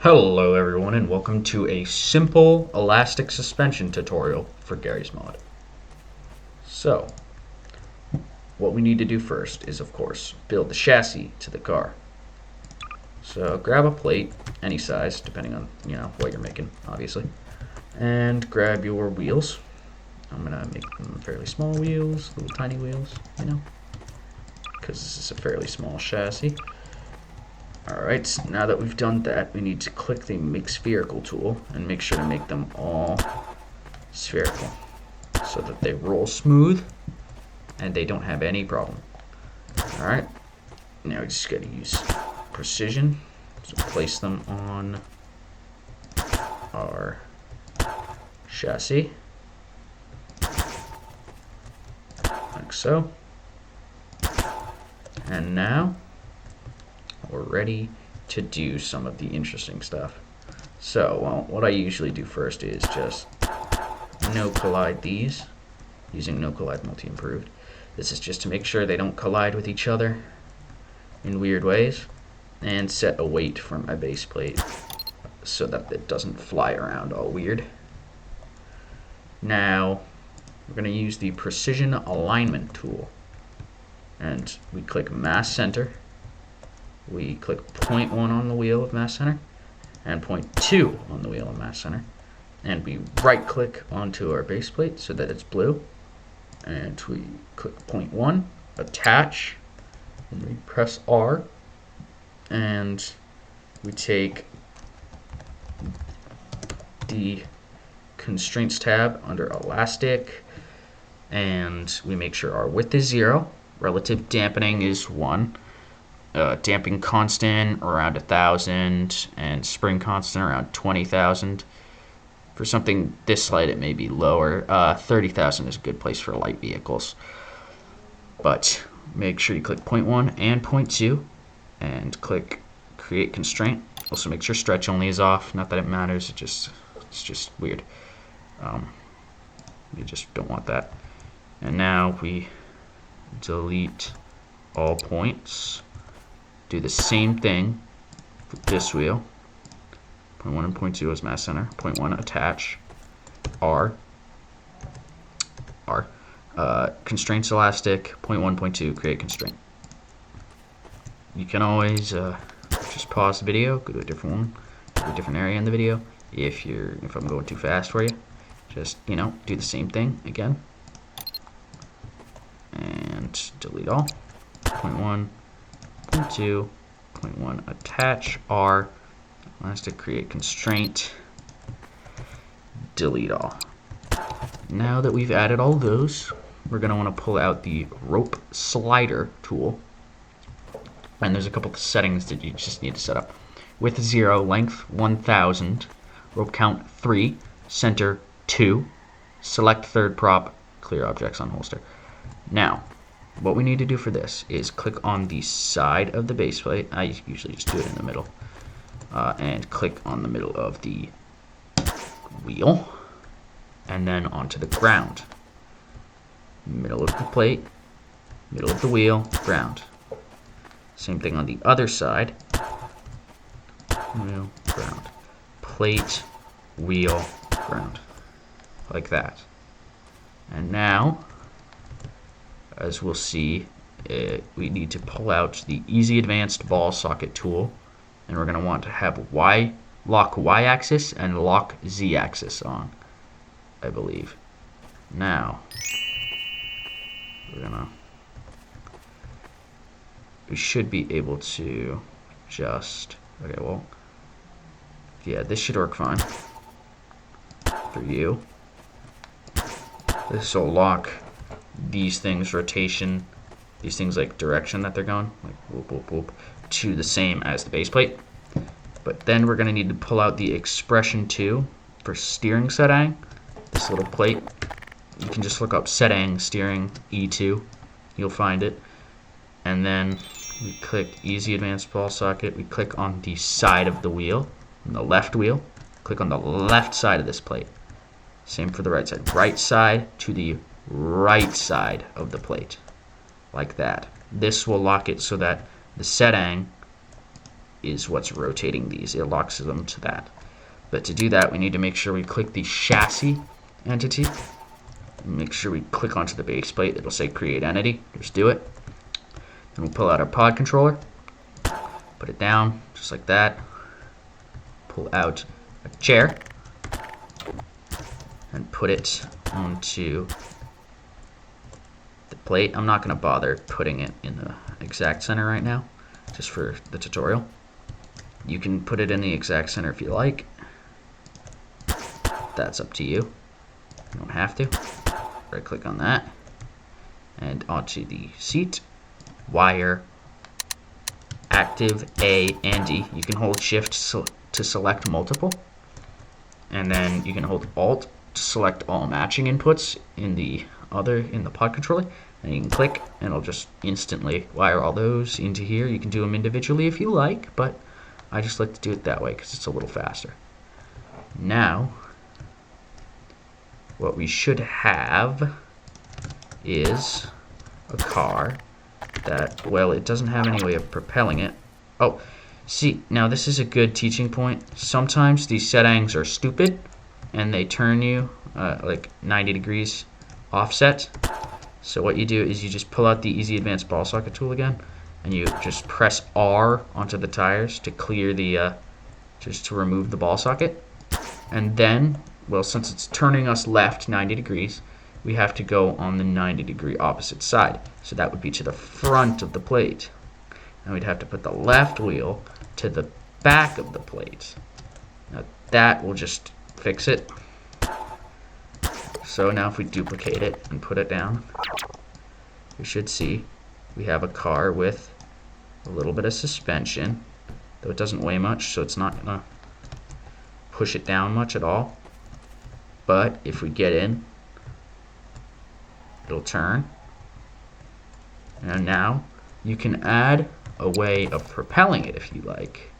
Hello everyone and welcome to a simple elastic suspension tutorial for Gary's Mod. So, what we need to do first is of course build the chassis to the car. So grab a plate, any size, depending on what you're making, obviously, and grab your wheels. I'm gonna make them fairly small wheels, little tiny wheels, because this is a fairly small chassis. Alright, so now that we've done that, we need to click the Make Spherical tool and make sure to make them all spherical so that they roll smooth and they don't have any problem. Alright, now we just gotta use precision to place them on our chassis, like so. And now we're ready to do some of the interesting stuff. So, well, what I usually do first is just no collide these using no collide multi-improved. This is just to make sure they don't collide with each other in weird ways, and set a weight for my base plate so that it doesn't fly around all weird. Now we're going to use the precision alignment tool, and we click mass center. We click 0.1 on the wheel of mass center and 0.2 on the wheel of mass center, and we right click onto our base plate so that it's blue, and we click 0.1, attach, and we press R, and we take the constraints tab under elastic, and we make sure our width is 0, relative dampening is 1, damping constant around 1,000, and spring constant around 20,000. For something this light, it may be lower. 30,000 is a good place for light vehicles. But make sure you click 0.1 and 0.2 and click create constraint. Also make sure stretch only is off. Not that it matters, it's just weird. You just don't want that. And now we delete all points. Do the same thing with this wheel. 0.1 and 0.2 is mass center. 0.1 attach. R. Constraints elastic. 0.1, 0.2 create constraint. You can always just pause the video, go to a different one, go to a different area in the video. If I'm going too fast for you, just do the same thing again. And delete all. 0.1. 0.2, 0.1 attach, R, elastic create constraint, delete all. Now that we've added all those, we're going to want to pull out the rope slider tool, and there's a couple of settings that you just need to set up. Width 0, length 1,000, rope count 3, center 2, select third prop, clear objects on holster. Now, what we need to do for this is click on the side of the base plate. I usually just do it in the middle. And click on the middle of the wheel. And then onto the ground. Middle of the plate, middle of the wheel, ground. Same thing on the other side. Wheel, ground. Plate, wheel, ground. Like that. And now, as we'll see, we need to pull out the Easy Advanced Ballsocket tool, and we're going to want to have lock Y-axis and lock Z-axis on, I believe. Now, we should be able to just, yeah, this should work fine for you. This will lock these things rotation, these things like direction that they're going, like whoop, whoop, whoop, to the same as the base plate. But then we're going to need to pull out the expression 2 for steering setting. This little plate, you can just look up setting steering E2, you'll find it. And then we click Easy Advanced Ballsocket. We click on the side of the wheel, on the left wheel. Click on the left side of this plate. Same for the right side. Right side to the right side of the plate, like that. This will lock it so that the setting is what's rotating these. It locks them to that. But to do that, we need to make sure we click the chassis entity. Make sure we click onto the base plate. It'll say create entity. Just do it. Then we'll pull out our pod controller. Put it down, just like that. Pull out a chair. And put it onto the plate. I'm not going to bother putting it in the exact center right now, just for the tutorial. You can put it in the exact center if you like. That's up to you. You don't have to. Right click on that. And onto the seat. Wire. Active A and D. You can hold shift to select multiple. And then you can hold Alt to select all matching inputs in the pod controller. And you can click and it'll just instantly wire all those into here. You can do them individually if you like, but I just like to do it that way because it's a little faster. Now, what we should have is a car that, well, it doesn't have any way of propelling it. Oh, see, now this is a good teaching point. Sometimes these settings are stupid and they turn you like 90 degrees offset. So what you do is you just pull out the Easy Advanced Ballsocket tool again, and you just press R onto the tires to clear the, just to remove the ball socket. And then, well, since it's turning us left 90 degrees, we have to go on the 90 degree opposite side. So that would be to the front of the plate. And we'd have to put the left wheel to the back of the plate. Now that will just fix it. So now if we duplicate it and put it down, we should see we have a car with a little bit of suspension, though it doesn't weigh much, so it's not going to push it down much at all. But if we get in, it'll turn. And now you can add a way of propelling it if you like.